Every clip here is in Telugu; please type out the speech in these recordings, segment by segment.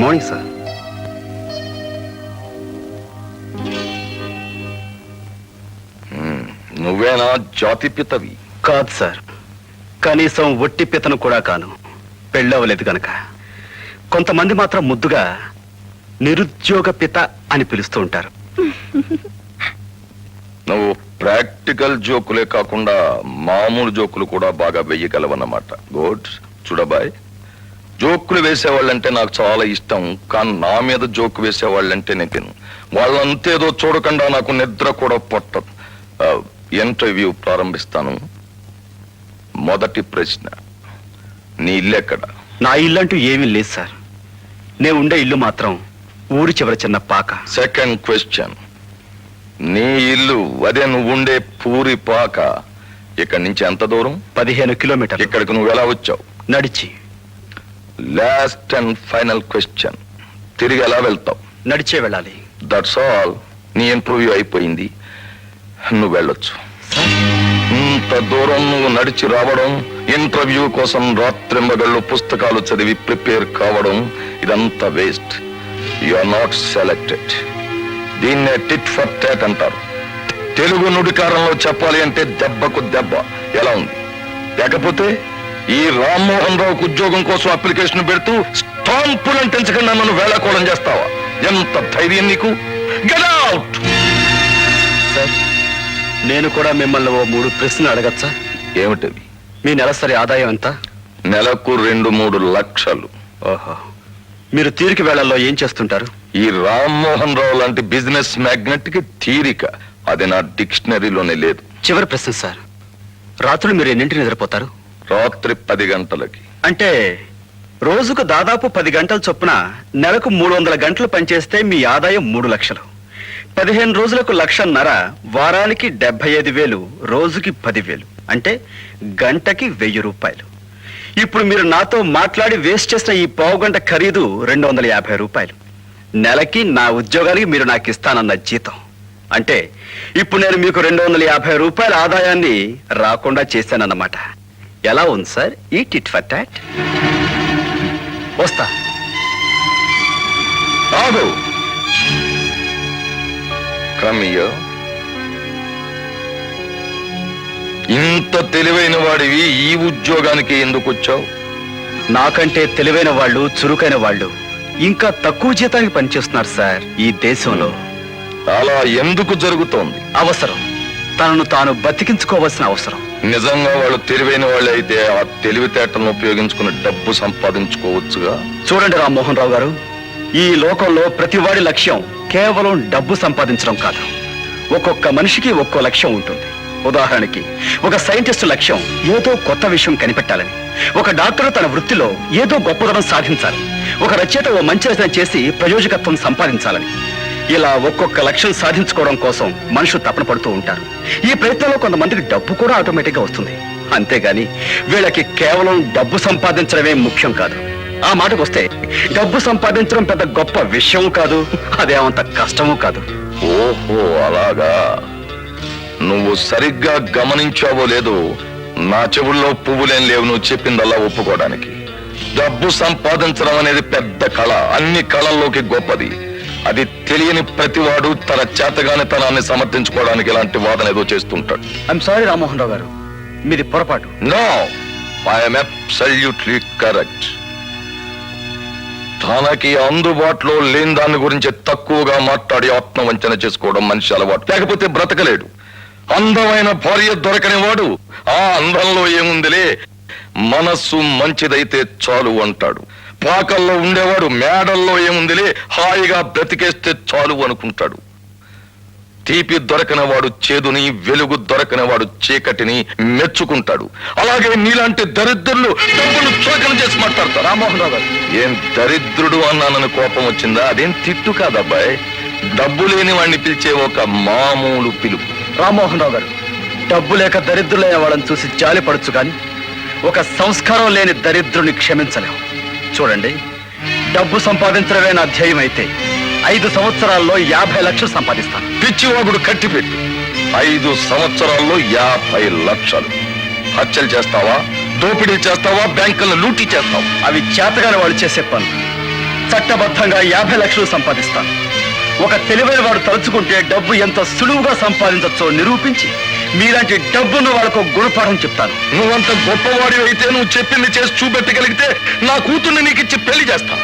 Morning sir. నువ్వేనా జాతిపితవి? కాదు సార్, కనీసం ఒట్టి పితను కూడా కాను. పెళ్ళవలేదు గనక. కొంతమంది మాత్రం ముద్దుగా నిరుద్యోగ పిత అని పిలుస్తూ ఉంటారు. నువ్వు ప్రాక్టికల్ జోకులే కాకుండా మామూలు జోకులు కూడా బాగా వెయ్యగలవన్నమాట. గుడ్. చూడబాయ్, జోకులు వేసేవాళ్ళంటే నాకు చాలా ఇష్టం, కానీ నా మీద జోకు వేసేవాళ్ళంటే నేను వాళ్ళంతేదో చూడకుండా నాకు నిద్ర కూడా పట్టదు. ఇంటర్వ్యూ ప్రారంభిస్తాను. మొదటి ప్రశ్న, నీ ఇల్లు ఎక్కడ? నా ఇల్లు అంటూ ఏమీ లేదు సార్. నేను ఉండే ఇల్లు మాత్రం ఊరి చివర చిన్న పాక. సెకండ్ క్వశ్చన్, నీ ఇల్లు అదే నువ్వు ఉండే పూరి పాక ఇక్కడి నుంచి ఎంత దూరం? 15 కిలోమీటర్లు. ఇక్కడికి నువ్వు ఎలా వచ్చావు? నడిచి. లాస్ట్ అండ్ ఫైనల్ క్వశ్చన్, తిరిగి ఎలా వెళ్తావు? నడిచే వెళ్ళాలి. That's all. నీ ఇంటర్వ్యూ అయిపోయింది, నువ్వు వెళ్ళొచ్చు. ఇంత దూరం నువ్వు నడిచి రావడం, ఇంటర్వ్యూ కోసం రాత్రింబగళ్ళు పుస్తకాలు చదివి ప్రిపేర్ కావడం, ఇదంతా waste. You are not selected. దీన్నే టిట్ ఫర్ టాట్ అంటారు. తెలుగు నుడికారంలో చెప్పాలి అంటే దెబ్బకు దెబ్బ. ఎలా ఉంది? లేకపోతే ఈ రామ్మోహన్ రావుకు ఉద్యోగం కోసం అప్లికేషన్ పెడుతూ స్టాంపులు అంటించకుండా నన్ను వేళాకోళం చేస్తావా? ఎంత ధైర్యం నీకు? Get out! సార్, నేను కూడా మిమ్మల్ని ఓ 3 ప్రశ్నలు అడగచ్చా? ఏమిటవి? మీ నెలసరి ఆదాయం ఎంత? నెలకు 2-3 లక్షలు. ఓహో. మీరు తీరిక వేళల్లో ఏం చేస్తుంటారు? ఈ రామ్మోహన్ రావు లాంటి బిజినెస్ మ్యాగ్నెట్ కి తీరిక, అది నా డిక్షనరీలోనే లేదు. చివరి ప్రశ్న సార్, రాత్రులు మీరు ఎన్నింటిని నిద్రపోతారు? రాత్రి 10 గంటలకి. అంటే రోజుకు దాదాపు 10 గంటల చొప్పున నెలకు 300 గంటలు పనిచేస్తే మీ ఆదాయం 3 లక్షలు. 15 రోజులకు 1,50,000, వారానికి 75,000, రోజుకి 10,000, అంటే గంటకి 1,000 రూపాయలు. ఇప్పుడు మీరు నాతో మాట్లాడి వేస్ట్ చేసిన ఈ పావుగంట ఖరీదు 250 రూపాయలు. నెలకి నా ఉద్యోగానికి మీరు నాకు ఇస్తానన్న జీతం. అంటే ఇప్పుడు నేను మీకు 250 రూపాయల ఆదాయాన్ని రాకుండా చేశానన్నమాట. ఎలా ఉంది సార్ ఈ టిట్ ఫర్ టాట్? వస్తా. ఆగు. Come here. ఇంత తెలివైన వాడివి ఈ ఉద్యోగానికి ఎందుకు వచ్చావు? నాకంటే తెలివైన వాళ్ళు, చురుకైన వాళ్ళు ఇంకా తక్కువ జీతానికి పనిచేస్తున్నారు సార్ ఈ దేశంలో. అలా ఎందుకు జరుగుతోంది? అవసరం. తనను తాను బతికించుకోవాల్సిన అవసరం. నిజంగా వాళ్ళు తెలివైన వాళ్ళు అయితే ఆ తెలివితేటలను ఉపయోగించుకుని డబ్బు సంపాదించుకోవచ్చుగా. చూడండి రామ్మోహన్ రావు గారు, ఈ లోకంలో ప్రతివాడి లక్ష్యం కేవలం డబ్బు సంపాదించడం కాదు. ఒక్కొక్క మనిషికి ఒక్కో లక్ష్యం ఉంటుంది. ఉదాహరణకి ఒక సైంటిస్టు లక్ష్యం ఏదో కొత్త విషయం కనిపెట్టాలని, ఒక డాక్టర్ తన వృత్తిలో ఏదో గొప్పదనం సాధించాలి, ఒక రచయిత ఓ మంచి రచన చేసి ప్రయోజకత్వం సంపాదించాలని. ఇలా ఒక్కొక్క లక్ష్యం సాధించుకోవడం కోసం మనుషులు తపన పడుతూ ఉంటారు. ఈ ప్రయత్నంలో కొంతమందికి డబ్బు కూడా ఆటోమేటిక్ గా వస్తుంది. అంతేగాని వీళ్ళకి కేవలం డబ్బు సంపాదించడమే ముఖ్యం కాదు. ఆ మాటకు వస్తే డబ్బు సంపాదించడం పెద్ద గొప్ప విషయం కాదు, అదేమంత కష్టము కాదు. ఓహో, అలాగా. నువ్వు సరిగ్గా గమనించావో లేదో, నా చెవుల్లో పువ్వులేం లేవు నువ్వు చెప్పిందల్లా ఒప్పుకోవడానికి. డబ్బు సంపాదించడం అనేది పెద్ద కళ, అన్ని కళల్లోకి గొప్పది. అది తెలియని ప్రతివాడు తన చేతగాని తనాన్ని సమర్థించుకోవడానికి ఇలాంటి వాదన ఏదో చేస్తుంటాడు. ఐఎమ్ సారీ రామ్మోహన్ రావు గారు, మీది పొరపాటు. No, I'm absolutely correct. తనకి అందుబాటులో లేని దాని గురించి తక్కువగా మాట్లాడి ఆత్మవంచన చేసుకోవడం మనిషి అలవాటు, లేకపోతే బ్రతకలేడు. అందమైన భార్య దొరకని వాడు ఆ అందంలో ఏముందిలే, మనస్సు మంచిదైతే చాలు అంటాడు. పాకల్లో ఉండేవాడు మేడల్లో ఏముందిలే, హాయిగా బ్రతికేస్తే చాలు అనుకుంటాడు. తీపి దొరకనివాడు చేదుని, వెలుగు దొరకనివాడు చీకటిని మెచ్చుకుంటాడు. అలాగే నీలాంటి దరిద్రులు డబ్బులు చులకన చేసి మాట్లాడతారు. రామ్మోహన్ రావు గారు, ఏం దరిద్రుడు అన్నానని కోపం వచ్చిందా? అదేం తిట్టు కాదబ్బాయ్, డబ్బు లేని వాడిని పిలిచే ఒక మామూలు పిలుపు. రామ్మోహన్ రావు గారు, డబ్బు లేక దరిద్రులైన వాళ్ళని చూసి జాలి పడచ్చు కానీ ఒక సంస్కారం లేని దరిద్రుని క్షమించలేము. చూడండి, డబ్బు సంపాదించడమే నా ధ్యేయం అయితే 5 సంవత్సరాల్లో 50 లక్షలు సంపాదిస్తాను. పిచ్చివాగుడు కట్టిపెట్టు. 5 సంవత్సరాల్లో 50 లక్షలు. హత్యలు చేస్తావా, దోపిడీ చేస్తావా, బ్యాంకులను లూటీ చేస్తావా? అవి చేతగాని వాళ్ళు చేసే పనులు. చట్టబద్ధంగా 50 లక్షలు సంపాదిస్తాను. ఒక తెలివైన వాడు తలుచుకుంటే డబ్బు ఎంత సులువుగా సంపాదించచ్చో నిరూపించి మీలాంటి డబ్బున్న వాళ్ళకు గుణపాఠం చెప్తాను. నువ్వంత గొప్పవాడి అయితే నువ్వు చెప్పింది చేసి చూపెట్టగలిగితే నా కూతుర్ని నీకు ఇచ్చి పెళ్లి చేస్తా.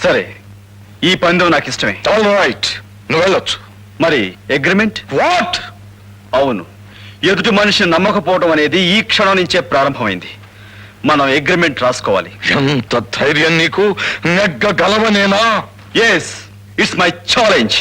సరే, ఈ పందెం నాకు ఇష్టమే. ఆల్ రైట్, నువ్వు వెళ్ళొచ్చు. మరి అగ్రిమెంట్? వాట్? అవును, ఎదుటి మనిషిని నమ్మకపోవడం అనేది ఈ క్షణం నుంచే ప్రారంభమైంది. మనం అగ్రిమెంట్ రాసుకోవాలి. ఎంత ధైర్యం నీకు? నెగ్గగలవనేనా? Yes, it's my challenge.